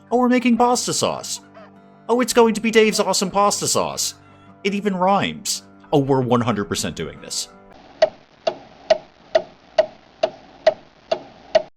Oh, we're making pasta sauce. Oh, it's going to be Dave's awesome pasta sauce. It even rhymes. Oh, we're 100% doing this.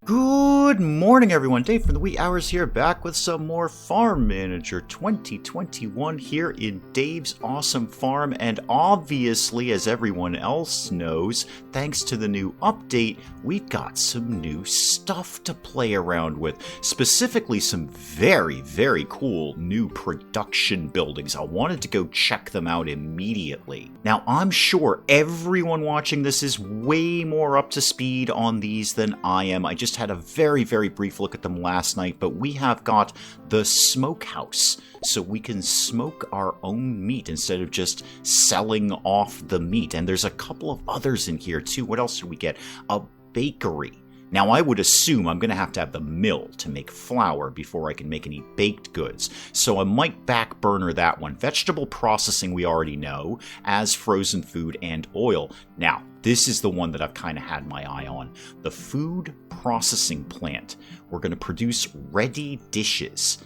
Good morning, everyone. Dave from the wee hours here, back with some more Farm Manager 2021 here in Dave's awesome farm. And obviously, as everyone else knows, thanks to the new update, we've got some new stuff to play around with. Specifically, some very, very cool new production buildings. I wanted to go check them out immediately. Now, I'm sure everyone watching this is way more up to speed on these than I am. I just had a very brief look at them last night, but we have got the Smokehouse, so we can smoke our own meat instead of just selling off the meat. And there's a couple of others in here too. What else did we get? A bakery. Now, I would assume I'm going to have the mill to make flour before I can make any baked goods, so I might back burner that one. Vegetable processing we already know, as frozen food and oil. Now, this is the one that I've kind of had my eye on. The food processing plant. We're going to produce ready dishes.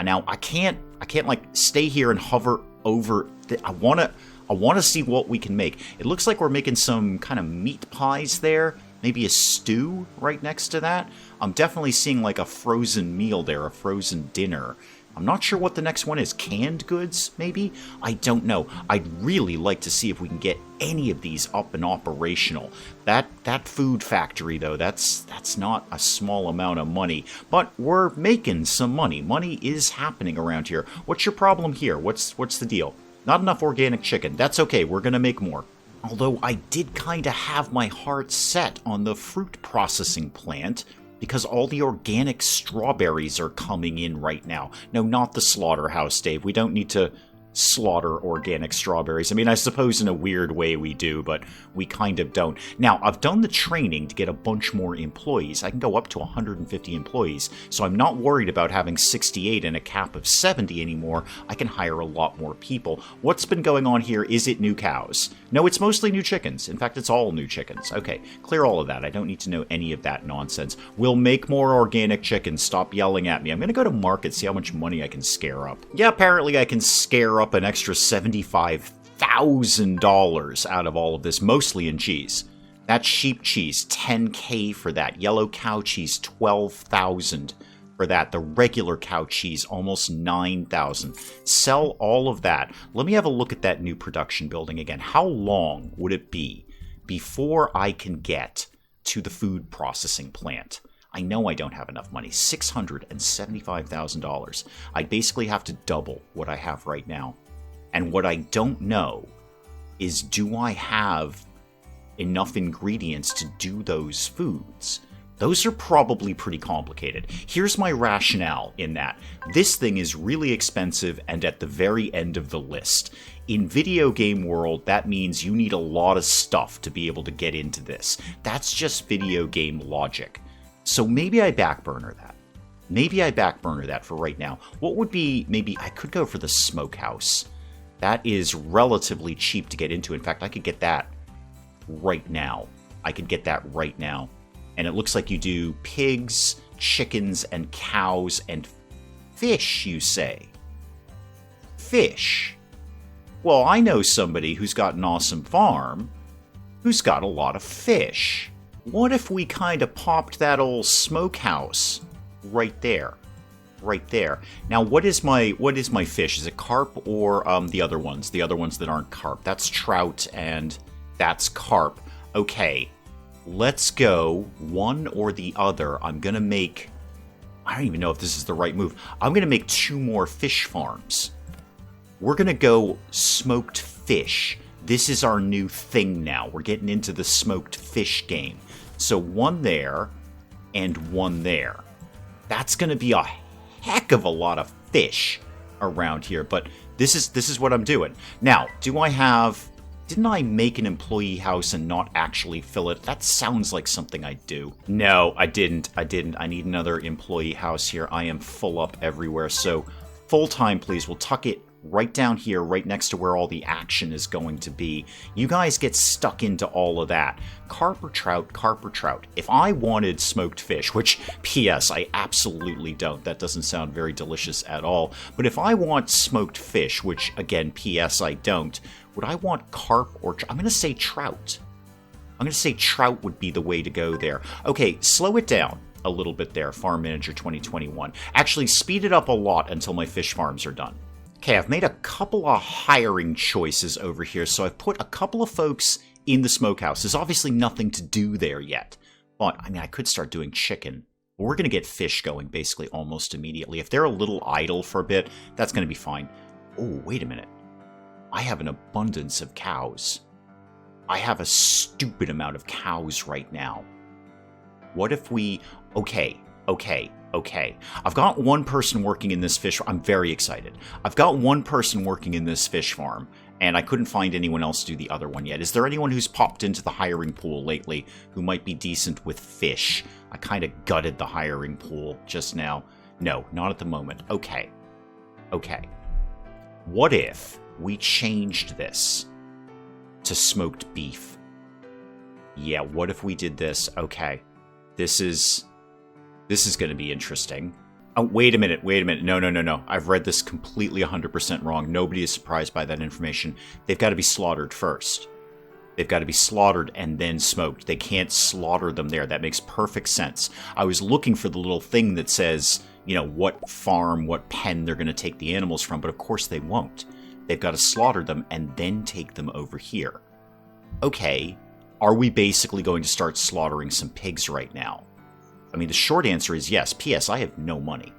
Now, I can't like stay here and hover over. I want to see what we can make. It looks like we're making some kind of meat pies there. Maybe a stew right next to that. I'm definitely seeing like a frozen meal there, a frozen dinner. I'm not sure what the next one is. Canned goods, maybe? I don't know. I'd really like to see if we can get any of these up and operational. That food factory, though, that's not a small amount of money. But we're making some money. Money is happening around here. What's your problem here? What's the deal? Not enough organic chicken. That's okay. We're going to make more. Although I did kind of have my heart set on the fruit processing plant because all the organic strawberries are coming in right now. No, not the slaughterhouse, Dave. We don't need to slaughter organic strawberries. I mean, I suppose in a weird way we do, but we kind of don't. Now, I've done the training to get a bunch more employees. I can go up to 150 employees, so I'm not worried about having 68 and a cap of 70 anymore. I can hire a lot more people. What's been going on here? Is it new cows? No, it's mostly new chickens. In fact, it's all new chickens. Okay, clear all of that. I don't need to know any of that nonsense. We'll make more organic chickens. Stop yelling at me. I'm going to go to market, see how much money I can scare up. Yeah, apparently I can scare up an extra $75,000 out of all of this, mostly in cheese. That sheep cheese, $10K for that. Yellow cow cheese, $12,000 for that. The regular cow cheese, almost $9,000. Sell all of that. Let me have a look at that new production building again. How long would it be before I can get to the food processing plant? I know I don't have enough money. $675,000. I'd basically have to double what I have right now. And what I don't know is, do I have enough ingredients to do those foods? Those are probably pretty complicated. Here's my rationale in that. This thing is really expensive and at the very end of the list. In video game world, that means you need a lot of stuff to be able to get into this. That's just video game logic. So maybe I backburner that. Maybe I backburner that for right now. What would be, maybe I could go for the Smokehouse. That is relatively cheap to get into. In fact, I could get that right now. And it looks like you do pigs, chickens, and cows, and fish, you say? Fish? Well, I know somebody who's got an awesome farm who's got a lot of fish. What if we kind of popped that old Smokehouse right there? Right there. Now, what is my fish? Is it carp or the other ones? The other ones that aren't carp. That's trout and that's carp. Okay, let's go one or the other. I'm going to make... I don't even know if this is the right move. I'm going to make 2 more fish farms. We're going to go smoked fish. This is our new thing now. We're getting into the smoked fish game. So 1 there and 1 there. That's going to be a heck of a lot of fish around here, but this is what I'm doing. Now, didn't I make an employee house and not actually fill it? That sounds like something I'd do. No, I didn't. I need another employee house here. I am full up everywhere. So full time, please. We'll tuck it right down here, right next to where all the action is going to be. You guys get stuck into all of that. Carp or trout, carp or trout. If I wanted smoked fish, which, P.S., I absolutely don't. That doesn't sound very delicious at all. But if I want smoked fish, which, again, P.S., I don't, would I want carp or I'm going to say trout. I'm going to say trout would be the way to go there. Okay, slow it down a little bit there, Farm Manager 2021. Actually, speed it up a lot until my fish farms are done. Okay, I've made a couple of hiring choices over here, so I've put a couple of folks in the smokehouse. There's obviously nothing to do there yet, but, I mean, I could start doing chicken. But we're going to get fish going, basically, almost immediately. If they're a little idle for a bit, that's going to be fine. Oh, wait a minute. I have an abundance of cows. I have a stupid amount of cows right now. What if we... Okay. I've got one person working in this fish farm. I'm very excited. I've got one person working in this fish farm, and I couldn't find anyone else to do the other one yet. Is there anyone who's popped into the hiring pool lately who might be decent with fish? I kind of gutted the hiring pool just now. No, not at the moment. Okay. What if we changed this to smoked beef? Yeah, what if we did this? Okay. This is going to be interesting. Oh, wait a minute. No. I've read this completely 100% wrong. Nobody is surprised by that information. They've got to be slaughtered first. They've got to be slaughtered and then smoked. They can't slaughter them there. That makes perfect sense. I was looking for the little thing that says, you know, what farm, what pen they're going to take the animals from, but of course they won't. They've got to slaughter them and then take them over here. Okay, are we basically going to start slaughtering some pigs right now? I mean, the short answer is yes. P.S. I have no money.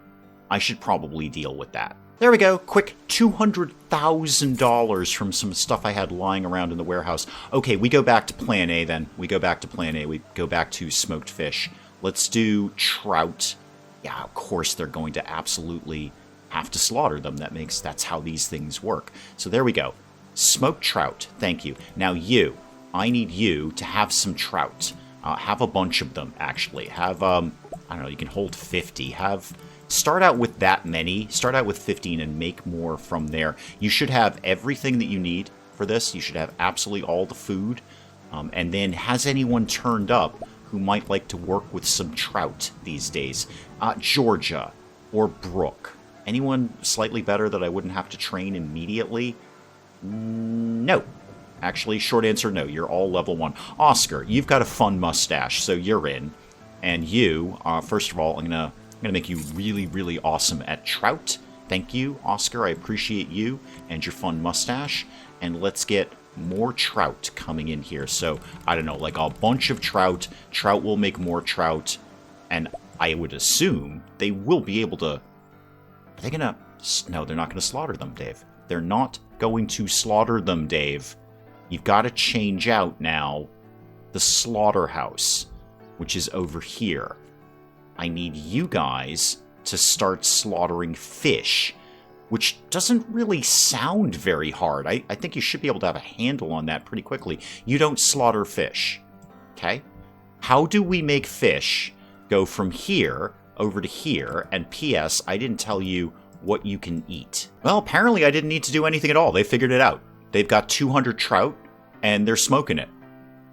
I should probably deal with that. There we go. Quick $200,000 from some stuff I had lying around in the warehouse. Okay, we go back to plan A then. We go back to smoked fish. Let's do trout. Yeah, of course they're going to absolutely have to slaughter them. That's how these things work. So there we go. Smoked trout. Thank you. Now I need you to have some trout. Have a bunch of them, actually. Have, I don't know, you can hold 50. Start out with that many. Start out with 15 and make more from there. You should have everything that you need for this. You should have absolutely all the food. And then, has anyone turned up who might like to work with some trout these days? Georgia or Brooke. Anyone slightly better that I wouldn't have to train immediately? No. Actually, short answer, no. You're all level 1. Oscar, you've got a fun mustache, so you're in. And you, first of all, I'm gonna make you really, really awesome at trout. Thank you, Oscar. I appreciate you and your fun mustache. And let's get more trout coming in here. So, I don't know, like a bunch of trout. Trout will make more trout. And I would assume they will be able to... Are they gonna... No, they're not gonna slaughter them, Dave. They're not going to slaughter them, Dave. You've got to change out now the slaughterhouse, which is over here. I need you guys to start slaughtering fish, which doesn't really sound very hard. I think you should be able to have a handle on that pretty quickly. You don't slaughter fish, okay? How do we make fish go from here over to here? And P.S., I didn't tell you what you can eat. Well, apparently I didn't need to do anything at all. They figured it out. They've got 200 trout, and they're smoking it.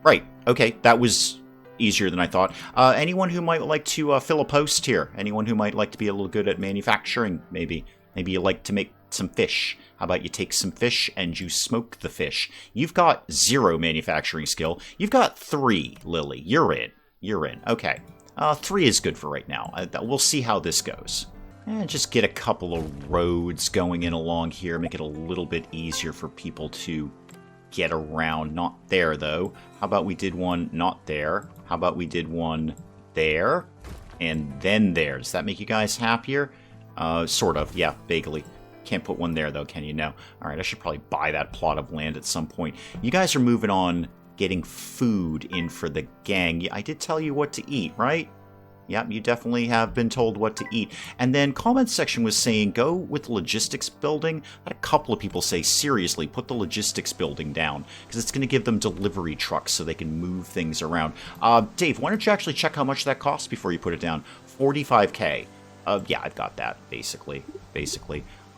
Right. Okay, that was easier than I thought. Anyone who might like to fill a post here? Anyone who might like to be a little good at manufacturing, maybe? Maybe you like to make some fish. How about you take some fish and you smoke the fish? You've got 0 manufacturing skill. You've got 3, Lily. You're in. Okay. 3 is good for right now. We'll see how this goes. And just get a couple of roads going in along here. Make it a little bit easier for people to get around. Not there, though. How about we did one not there? How about we did one there? And then there. Does that make you guys happier? Sort of. Yeah, vaguely. Can't put one there, though, can you? No. Alright, I should probably buy that plot of land at some point. You guys are moving on, getting food in for the gang. I did tell you what to eat, right? Yep, you definitely have been told what to eat. And then comment section was saying, go with logistics building. I had a couple of people say, seriously, put the logistics building down, because it's going to give them delivery trucks so they can move things around. Dave, why don't you actually check how much that costs before you put it down? 45K. Yeah, I've got that, basically.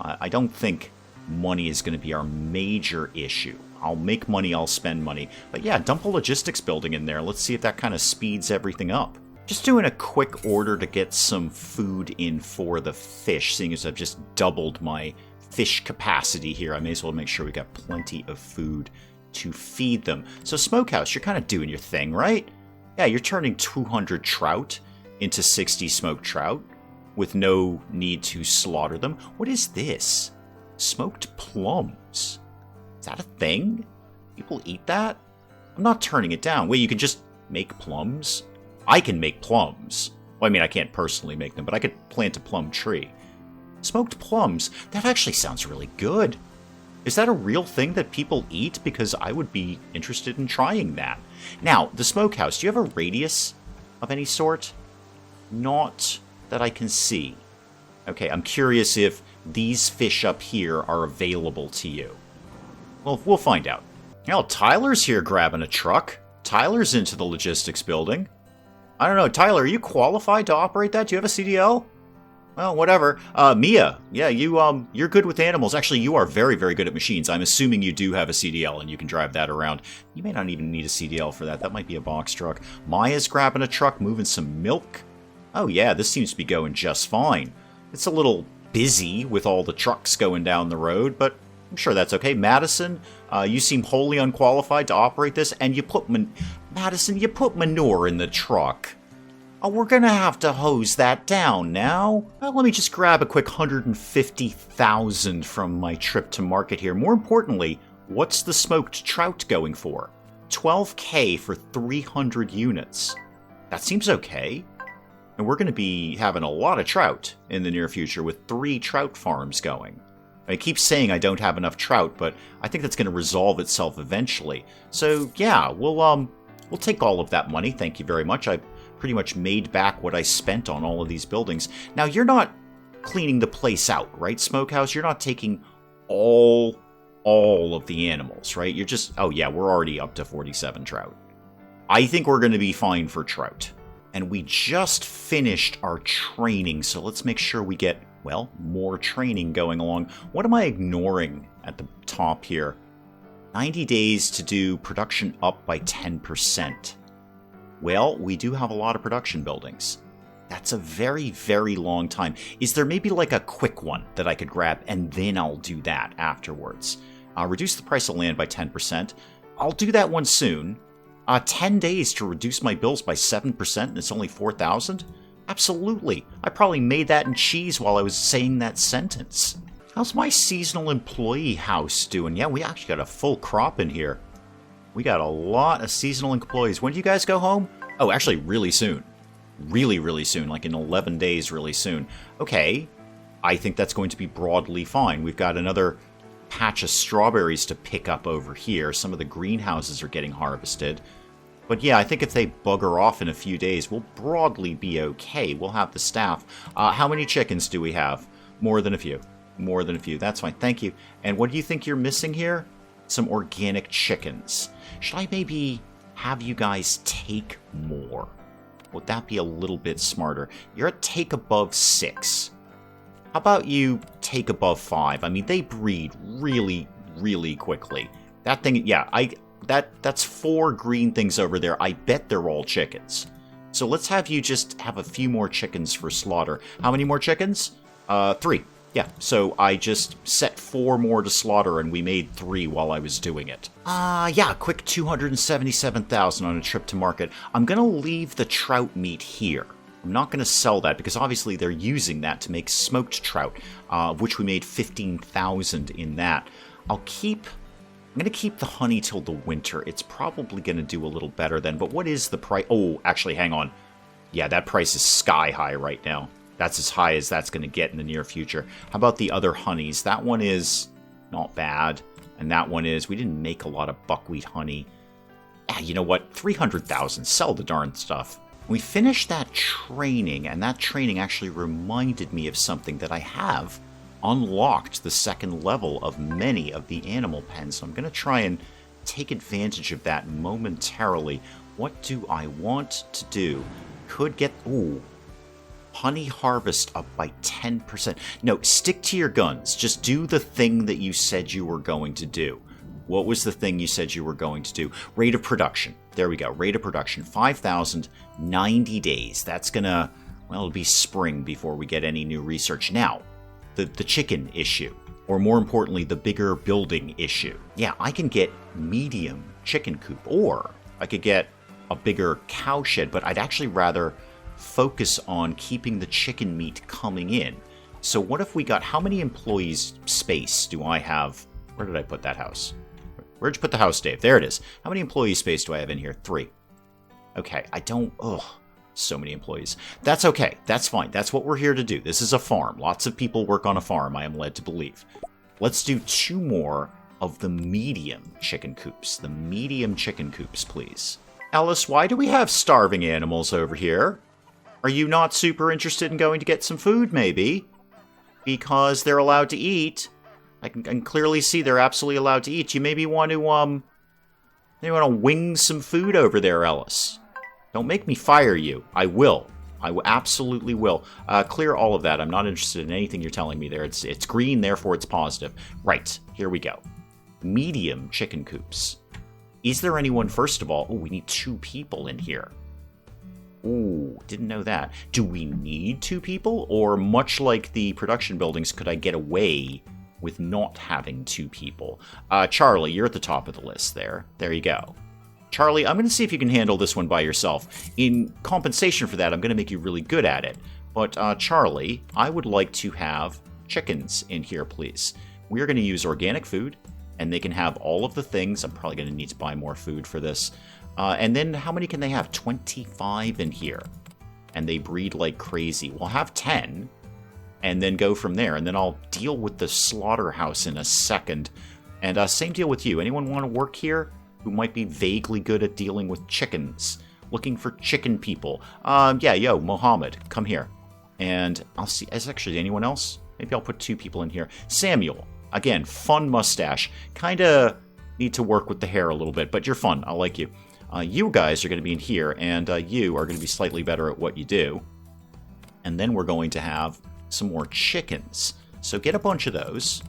I don't think money is going to be our major issue. I'll make money, I'll spend money. But yeah, dump a logistics building in there. Let's see if that kind of speeds everything up. Just doing a quick order to get some food in for the fish, seeing as I've just doubled my fish capacity here. I may as well make sure we got plenty of food to feed them. So Smokehouse, you're kind of doing your thing, right? Yeah, you're turning 200 trout into 60 smoked trout with no need to slaughter them. What is this? Smoked plums. Is that a thing? People eat that? I'm not turning it down. Wait, you can just make plums? I can make plums. Well, I mean, I can't personally make them, but I could plant a plum tree. Smoked plums? That actually sounds really good. Is that a real thing that people eat? Because I would be interested in trying that. Now, the Smokehouse, do you have a radius of any sort? Not that I can see. Okay, I'm curious if these fish up here are available to you. Well, we'll find out. Now, Tyler's here grabbing a truck. Tyler's into the logistics building. I don't know, Tyler, are you qualified to operate that? Do you have a CDL? Well, whatever. Mia, yeah, you're good with animals. Actually, you are very, very good at machines. I'm assuming you do have a CDL and you can drive that around. You may not even need a CDL for that. That might be a box truck. Maya's grabbing a truck, moving some milk. Oh yeah, this seems to be going just fine. It's a little busy with all the trucks going down the road, but I'm sure that's okay. Madison, you seem wholly unqualified to operate this, and you put Madison, you put manure in the truck. Oh, we're gonna have to hose that down now. Well, let me just grab a quick 150,000 from my trip to market here. More importantly, what's the smoked trout going for? 12K for 300 units. That seems okay. And we're going to be having a lot of trout in the near future with 3 trout farms going. I keep saying I don't have enough trout, but I think that's going to resolve itself eventually. So yeah, we'll take all of that money. Thank you very much. I pretty much made back what I spent on all of these buildings. Now, you're not cleaning the place out, right, Smokehouse? You're not taking all of the animals, right? You're just, oh yeah, we're already up to 47 trout. I think we're going to be fine for trout. And we just finished our training, so let's make sure we get, well, more training going along. What am I ignoring at the top here? 90 days to do production up by 10%. Well, we do have a lot of production buildings. That's a very, very long time. Is there maybe like a quick one that I could grab and then I'll do that afterwards? Reduce the price of land by 10%. I'll do that one soon. 10 days to reduce my bills by 7% and it's only 4,000? Absolutely. I probably made that in cheese while I was saying that sentence. How's my seasonal employee house doing? Yeah, we actually got a full crop in here. We got a lot of seasonal employees. When do you guys go home? Oh, actually, really soon. Really, really soon. Like in 11 days, really soon. Okay. I think that's going to be broadly fine. We've got another patch of strawberries to pick up over here. Some of the greenhouses are getting harvested. But yeah, I think if they bugger off in a few days, we'll broadly be okay. We'll have the staff. How many chickens do we have? More than a few. More than a few. That's fine. Thank you. And what do you think you're missing here? Some organic chickens. Should I maybe have you guys take more? Would that be a little bit smarter? You're at take above 6. How about you take above 5? I mean, they breed really, really quickly. That thing, yeah, that's 4 green things over there. I bet they're all chickens. So let's have you just have a few more chickens for slaughter. How many more chickens? 3. Yeah, so I just set 4 more to slaughter, and we made 3 while I was doing it. Yeah, quick 277,000 on a trip to market. I'm going to leave the trout meat here. I'm not going to sell that, because obviously they're using that to make smoked trout, of which we made 15,000 in that. I'm going to keep the honey till the winter. It's probably going to do a little better then, but what is the price? Oh, actually, hang on. Yeah, that price is sky high right now. That's as high as that's going to get in the near future. How about the other honeys? That one is not bad. And that one is, we didn't make a lot of buckwheat honey. Ah, you know what? 300,000. Sell the darn stuff. We finished that training, and that training actually reminded me of something that I have unlocked the second level of many of the animal pens. So I'm going to try and take advantage of that momentarily. What do I want to do? Could get... Ooh. Honey harvest up by 10%. No, stick to your guns. Just do the thing that you said you were going to do. What was the thing you said you were going to do? Rate of production. There we go. Rate of production. 5,000, 90 days. That's gonna, well, it'll be spring before we get any new research. Now, the chicken issue. Or more importantly, the bigger building issue. Yeah, I can get medium chicken coop. Or I could get a bigger cow shed. But I'd actually rather focus on keeping the chicken meat coming in. So what if we got, how many employees space do I have? Where did I put that house? Where'd you put the house, Dave? There it is. How many employee space do I have in here? 3. Okay, I don't... Ugh, so many employees. That's okay. That's fine. That's what we're here to do. This is a farm. Lots of people work on a farm, I am led to believe. Let's do 2 more of the medium chicken coops. The medium chicken coops, please. Ellis, why do we have starving animals over here? Are you not super interested in going to get some food, maybe? Because they're allowed to eat... I can clearly see they're absolutely allowed to eat. You maybe want to wing some food over there, Ellis. Don't make me fire you. I will. I absolutely will. Clear all of that. I'm not interested in anything you're telling me there. It's green, therefore it's positive. Right. Here we go. Medium chicken coops. Is there anyone, first of all? Oh, we need 2 people in here. Ooh, didn't know that. Do we need 2 people? Or much like the production buildings, could I get away with not having 2 people? Charlie, you're at the top of the list there. There you go. Charlie, I'm going to see if you can handle this one by yourself. In compensation for that, I'm going to make you really good at it. But Charlie, I would like to have chickens in here, please. We're going to use organic food, and they can have all of the things. I'm probably going to need to buy more food for this. And then how many can they have? 25 in here. And they breed like crazy. We'll have 10. And then go from there. And then I'll deal with the slaughterhouse in a second. And same deal with you. Anyone want to work here who might be vaguely good at dealing with chickens? Looking for chicken people. Yeah, yo, Mohammed, come here. And I'll see. Is actually anyone else? Maybe I'll put 2 people in here. Samuel. Again, fun mustache. Kind of need to work with the hair a little bit, but you're fun. I like you. You guys are going to be in here, and you are going to be slightly better at what you do. And then we're going to have some more chickens. So get a bunch of those.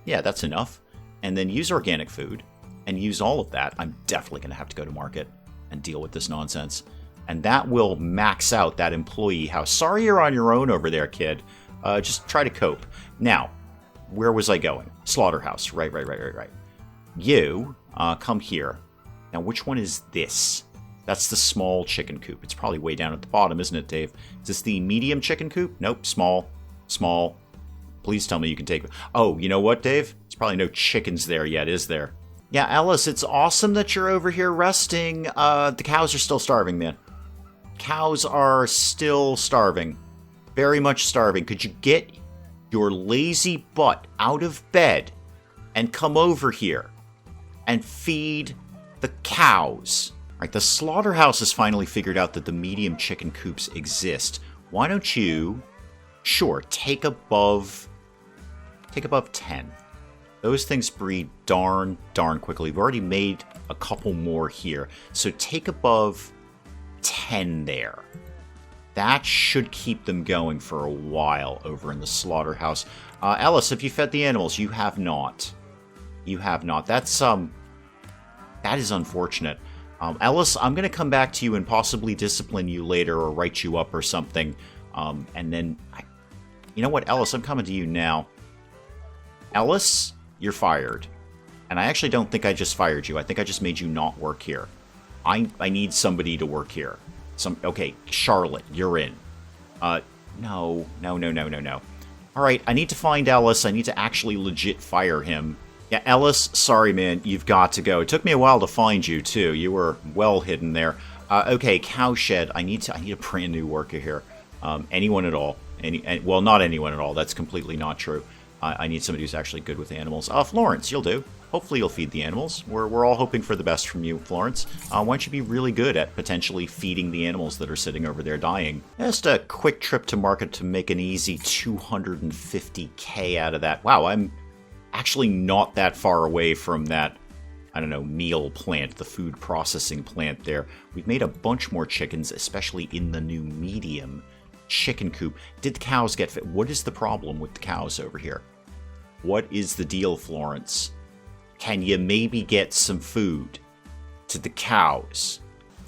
Yeah, that's enough. And then use organic food and use all of that. I'm definitely going to have to go to market and deal with this nonsense. And that will max out that employee house. Sorry you're on your own over there, kid. Just try to cope. Now, where was I going? Slaughterhouse. Right. You, come here. Now, which one is this? That's the small chicken coop. It's probably way down at the bottom, isn't it, Dave? Is this the medium chicken coop? Nope, small. Small. Please tell me you can take... Oh, you know what, Dave? There's probably no chickens there yet, is there? Yeah, Alice, it's awesome that you're over here resting. The cows are still starving, man. Cows are still starving. Very much starving. Could you get your lazy butt out of bed and come over here and feed the cows? All right, the slaughterhouse has finally figured out that the medium chicken coops exist. Why don't you... Sure, take above 10. Those things breed darn quickly. We've already made a couple more here. So take above 10 there. That should keep them going for a while over in the slaughterhouse. Ellis, have you fed the animals? You have not. You have not. That is unfortunate. Ellis, I'm going to come back to you and possibly discipline you later or write you up or something. And then... You know what, Ellis? I'm coming to you now. Ellis, you're fired. And I actually don't think I just fired you. I think I just made you not work here. I need somebody to work here. Okay, Charlotte, you're in. No. All right, I need to find Ellis. I need to actually legit fire him. Yeah, Ellis, sorry, man. You've got to go. It took me a while to find you, too. You were well hidden there. Okay, cowshed. I need a brand new worker here. Anyone at all. Well, not anyone at all. That's completely not true. I need somebody who's actually good with animals. Florence, you'll do. Hopefully you'll feed the animals. We're all hoping for the best from you, Florence. Why don't you be really good at potentially feeding the animals that are sitting over there dying? Just a quick trip to market to make an easy 250k out of that. Wow, I'm actually not that far away from that, I don't know, meal plant, the food processing plant there. We've made a bunch more chickens, especially in the new medium chicken coop. Did the cows get fed? What is the problem with the cows over here? What is the deal, Florence? Can you maybe get some food to the cows?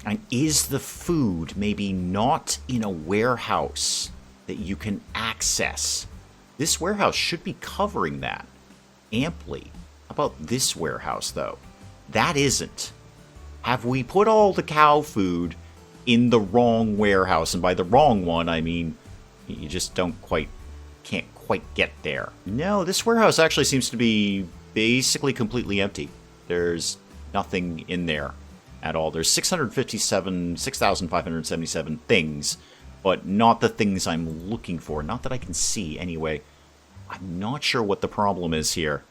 And is the food maybe not in a warehouse that you can access? This warehouse should be covering that amply. How about this warehouse, though? That isn't. Have we put all the cow food in the wrong warehouse? And by the wrong one, I mean you just can't quite get there. No, this warehouse actually seems to be basically completely empty. There's nothing in there at all. There's 6,577 things, but not the things I'm looking for. Not that I can see, anyway. I'm not sure what the problem is here.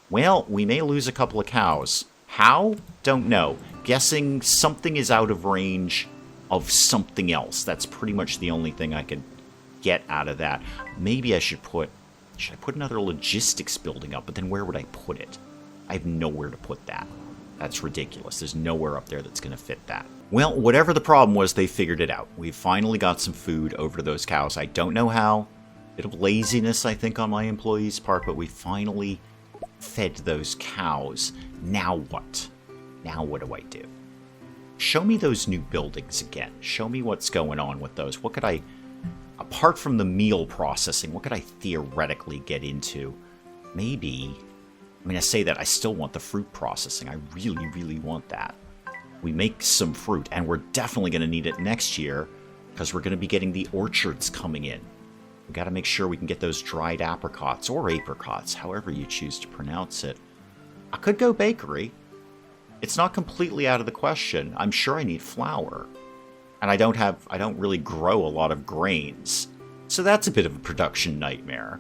Well, we may lose a couple of cows. How? Don't know. Guessing something is out of range of something else. That's pretty much the only thing I could get out of that. Maybe I should put another logistics building up, but then where would I put it? I have nowhere to put that. That's ridiculous. There's nowhere up there that's going to fit that. Well, whatever the problem was, they figured it out. We finally got some food over to those cows. I don't know how. A bit of laziness, I think, on my employees' part, but we finally fed those cows. Now what? Now what do I do? Show me those new buildings again. Show me what's going on with those. What could I, apart from the meal processing, what could I theoretically get into? Maybe, I mean, I say that, I still want the fruit processing. I really, really want that. We make some fruit, and we're definitely going to need it next year, because we're going to be getting the orchards coming in. We got to make sure we can get those dried apricots, or apricots, however you choose to pronounce it. I could go bakery. It's not completely out of the question. I'm sure I need flour. And I don't really grow a lot of grains. So that's a bit of a production nightmare.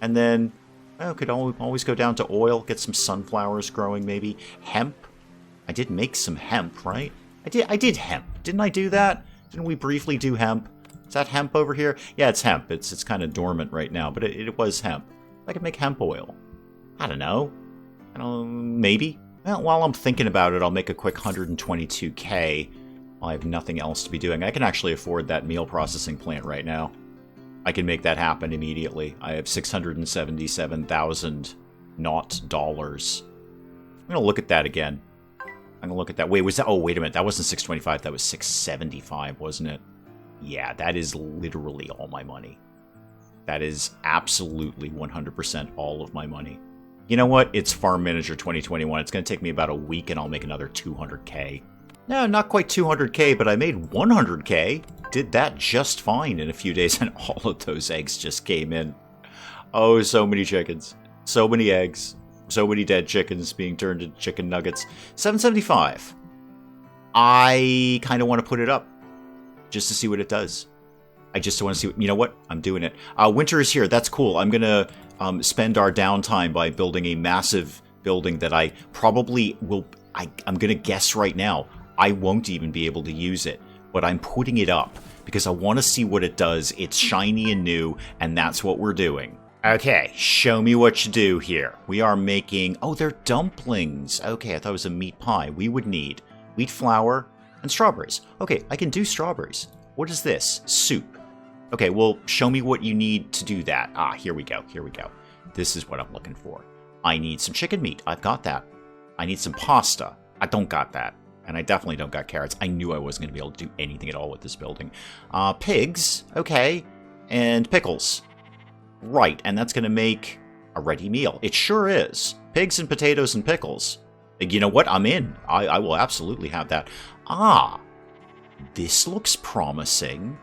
And then, I could always go down to oil, get some sunflowers growing maybe. Hemp. I did make some hemp, right? I did hemp. Didn't I do that? Didn't we briefly do hemp? Is that hemp over here? Yeah, it's hemp. It's kind of dormant right now, but it was hemp. I could make hemp oil. I don't know. Maybe. Well, while I'm thinking about it, I'll make a quick 122K. I have nothing else to be doing. I can actually afford that meal processing plant right now. I can make that happen immediately. I have 677,000 not dollars. I'm going to look at that again. I'm going to look at that. Wait, was that? Oh, wait a minute. That wasn't 625. That was 675, wasn't it? Yeah, that is literally all my money. That is absolutely 100% all of my money. You know what? It's Farm Manager 2021. It's going to take me about a week and I'll make another 200K. No, not quite 200K, but I made 100K. Did that just fine in a few days, and all of those eggs just came in. Oh, so many chickens. So many eggs. So many dead chickens being turned into chicken nuggets. 775. I kind of want to put it up just to see what it does. I just want to see what, you know what? I'm doing it. Winter is here. That's cool. I'm going to spend our downtime by building a massive building that I probably will, I'm going to guess right now, I won't even be able to use it. But I'm putting it up because I want to see what it does. It's shiny and new, and that's what we're doing. Okay, show me what you do here. We are making, oh, they're dumplings. Okay, I thought it was a meat pie. We would need wheat flour and strawberries. Okay, I can do strawberries. What is this? Soup. Okay, well, show me what you need to do that. Ah, here we go. Here we go. This is what I'm looking for. I need some chicken meat. I've got that. I need some pasta. I don't got that. And I definitely don't got carrots. I knew I wasn't going to be able to do anything at all with this building. Pigs. Okay. And pickles. Right, and that's going to make a ready meal. It sure is. Pigs and potatoes and pickles. You know what? I'm in. I will absolutely have that. Ah, this looks promising.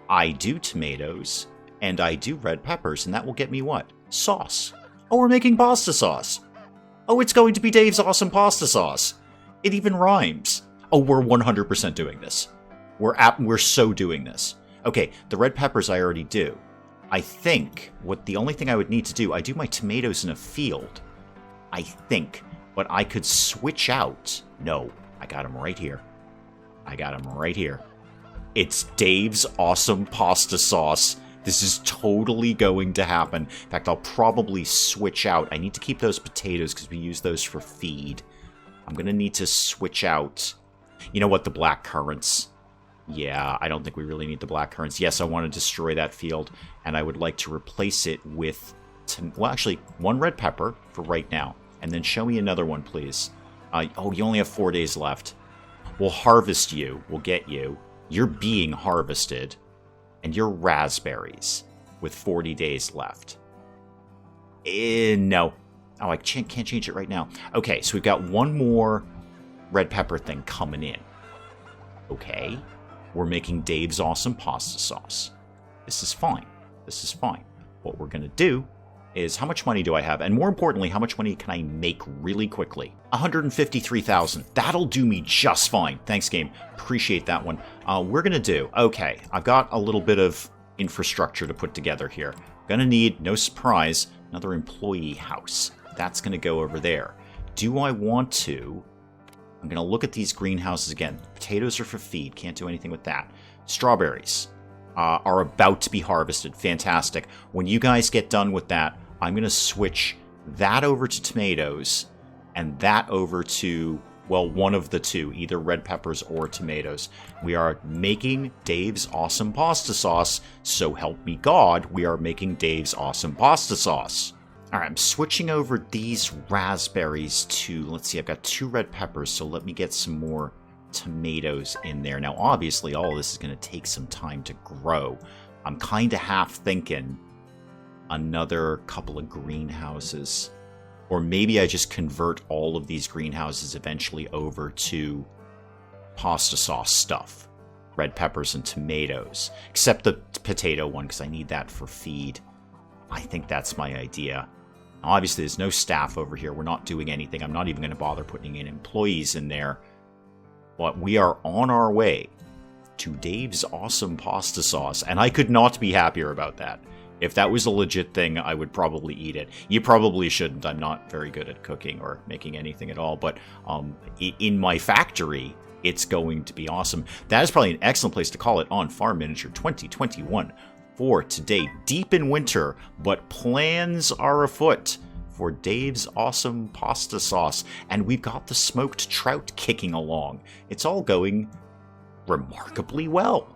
I do tomatoes, and I do red peppers, and that will get me what? Sauce. Oh, we're making pasta sauce. Oh, it's going to be Dave's awesome pasta sauce. It even rhymes. Oh, we're 100% doing this. We're so doing this. Okay, the red peppers I already do. I think the only thing I would need to do, I do my tomatoes in a field. I think, but I could switch out. No, I got them right here. I got them right here. It's Dave's awesome pasta sauce. This is totally going to happen. In fact, I'll probably switch out. I need to keep those potatoes because we use those for feed. I'm going to need to switch out. You know what? The black currants. Yeah, I don't think we really need the black currants. Yes, I want to destroy that field, and I would like to replace it with, well, actually, one red pepper for right now. And then show me another one, please. Oh, you only have 4 days left. We'll harvest you. We'll get you. You're being harvested. And you're raspberries with 40 days left. No. Oh, I can't change it right now. Okay, so we've got one more red pepper thing coming in. Okay. We're making Dave's awesome pasta sauce. This is fine. This is fine. What we're going to do is, how much money do I have? And more importantly, how much money can I make really quickly? 153,000. That'll do me just fine. Thanks, game. Appreciate that one. We're going to do, okay, I've got a little bit of infrastructure to put together here. Gonna need, no surprise, another employee house. That's going to go over there. Do I want to... I'm going to look at these greenhouses again. Potatoes are for feed. Can't do anything with that. Strawberries are about to be harvested. Fantastic. When you guys get done with that, I'm going to switch that over to tomatoes and that over to, well, one of the two, either red peppers or tomatoes. We are making Dave's awesome pasta sauce. So help me God, we are making Dave's awesome pasta sauce. All right, I'm switching over these raspberries to, let's see, I've got 2 red peppers, so let me get some more tomatoes in there. Now, obviously, all of this is going to take some time to grow. I'm kind of half thinking another couple of greenhouses. Or maybe I just convert all of these greenhouses eventually over to pasta sauce stuff. Red peppers and tomatoes. Except the potato one, because I need that for feed. I think that's my idea. Now, obviously, there's no staff over here. We're not doing anything. I'm not even going to bother putting in employees in there. But we are on our way to Dave's awesome pasta sauce. And I could not be happier about that. If that was a legit thing, I would probably eat it. You probably shouldn't. I'm not very good at cooking or making anything at all. But in my factory, it's going to be awesome. That is probably an excellent place to call it on Farm Manager 2021. For today, deep in winter, but plans are afoot for Dave's awesome pasta sauce. And we've got the smoked trout kicking along. It's all going remarkably well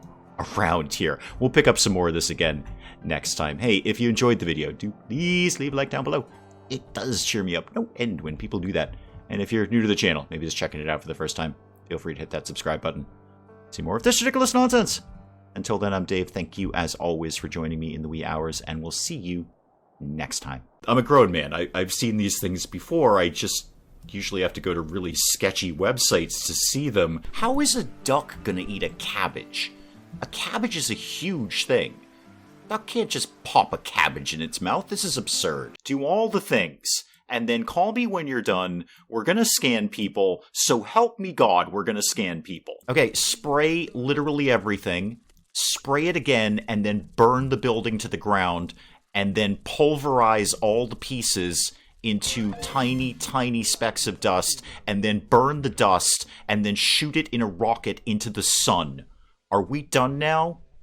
around here. We'll pick up some more of this again next time. Hey, if you enjoyed the video, do please leave a like down below. It does cheer me up no end when people do that. And if you're new to the channel, maybe just checking it out for the first time, feel free to hit that subscribe button. See more of this ridiculous nonsense. Until then, I'm Dave. Thank you, as always, for joining me in the wee hours, and we'll see you next time. I'm a grown man. I've seen these things before. I just usually have to go to really sketchy websites to see them. How is a duck gonna eat a cabbage? A cabbage is a huge thing. A duck can't just pop a cabbage in its mouth. This is absurd. Do all the things, and then call me when you're done. We're gonna scan people, so help me God, we're gonna scan people. Okay, spray literally everything. Spray it again, and then burn the building to the ground, and then pulverize all the pieces into tiny, tiny specks of dust, and then burn the dust, and then shoot it in a rocket into the sun. Are we done now?